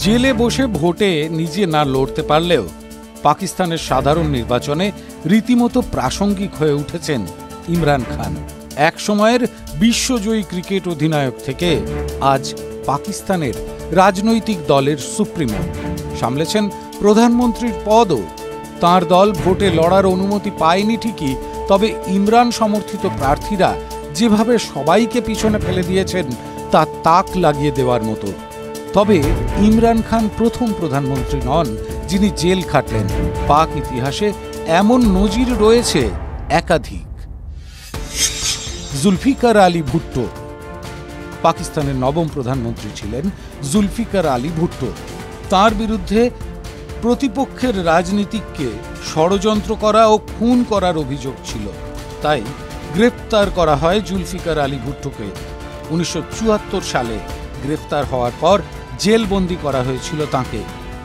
জেলে বসে ভোটে নিজে না লড়তে পারলেও পাকিস্তানের সাধারণ নির্বাচনে রীতিমতো প্রাসঙ্গিক হয়ে উঠেছেন ইমরান খান। এক সময়ের বিশ্বজয়ী ক্রিকেট অধিনায়ক থেকে আজ পাকিস্তানের রাজনৈতিক দলের সুপ্রিমো, সামলেছেন প্রধানমন্ত্রীর পদও। তাঁর দল ভোটে লড়ার অনুমতি পায়নি ঠিকই, তবে ইমরান সমর্থিত প্রার্থীরা যেভাবে সবাইকে পিছনে ফেলে দিয়েছেন তা তাক লাগিয়ে দেওয়ার মতো। তবে ইমরান খান প্রথম প্রধানমন্ত্রী নন যিনি জেল খাটলেন। পাক ইতিহাসে এমন নজির রয়েছে একাধিক। জুলফিকার আলী ভুট্টো পাকিস্তানের নবম প্রধানমন্ত্রী ছিলেন জুলফিকার আলী ভুট্টো। তার বিরুদ্ধে প্রতিপক্ষের রাজনীতিককে ষড়যন্ত্র করা ও খুন করার অভিযোগ ছিল, তাই গ্রেপ্তার করা হয় জুলফিকার আলী ভুট্টোকে। 1974 সালে গ্রেপ্তার হওয়ার পর জেলবন্দি করা হয়েছিল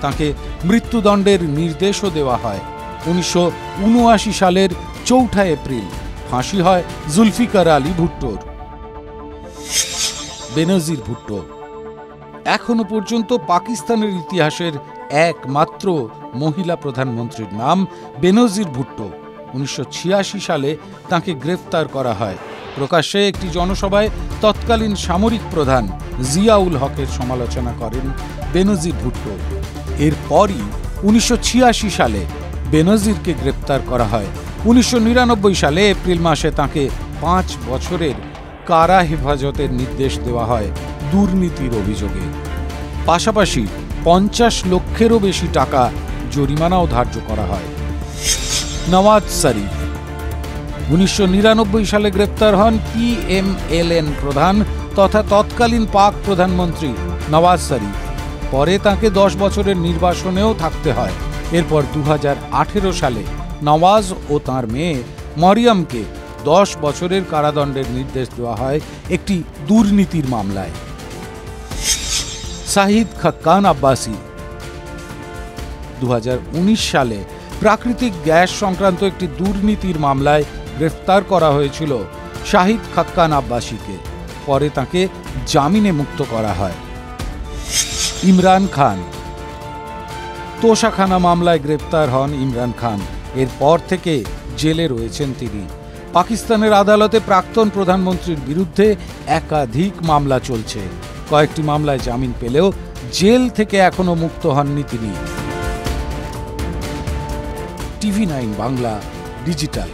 তাঁকে মৃত্যুদণ্ডের নির্দেশও দেওয়া হয়। 1979 সালের 4 এপ্রিল ফাঁসি হয় জুলফিকার আলী ভুট্টোর। বেনজির ভুট্টো এখনো পর্যন্ত পাকিস্তানের ইতিহাসের একমাত্র মহিলা প্রধানমন্ত্রীর নাম বেনজির ভুট্টো। 1986 সালে তাঁকে গ্রেফতার করা হয়। প্রকাশ্যে একটি জনসভায় তৎকালীন সামরিক প্রধান জিয়াউল হকের সমালোচনা করেন বেনজির ভুট্টো। এরপরই 1986 সালে বেনজিরকে গ্রেপ্তার করা হয়। 1999 সালে এপ্রিল মাসে তাঁকে 5 বছরের কারা হেফাজতের নির্দেশ দেওয়া হয় দুর্নীতির অভিযোগে। পাশাপাশি 50 লক্ষেরও বেশি টাকা জরিমানাও ধার্য করা হয়। নওয়াজ শরীফ 1999 সালে গ্রেপ্তার হন PMLN প্রধান তথা তৎকালীন পাক প্রধানমন্ত্রী নওয়াজ শরীফ। পরে তাঁকে 10 বছরের নির্বাসনেও থাকতে হয়। এরপর 2018 সালে নওয়াজ ও তাঁর মেয়ে মরিয়মকে 10 বছরের কারাদণ্ডের নির্দেশ দেওয়া হয় একটি দুর্নীতির মামলায়। শাহিদ খাক্কান আব্বাসি 2019 সালে প্রাকৃতিক গ্যাস সংক্রান্ত একটি দুর্নীতির মামলায় গ্রেফতার করা হয়েছিল শাহিদ খাক্কান আব্বাসিকে। পরে তাকে জামিনে মুক্ত করা হয়। ইমরান খান তোষাখানা মামলায় গ্রেফতার হন ইমরান খান। এরপর থেকে জেলে রয়েছেন তিনি। পাকিস্তানের আদালতে প্রাক্তন প্রধানমন্ত্রীর বিরুদ্ধে একাধিক মামলা চলছে। কয়েকটি মামলায় জামিন পেলেও জেল থেকে এখনো মুক্ত হননি তিনি। TV9 Bangla digital.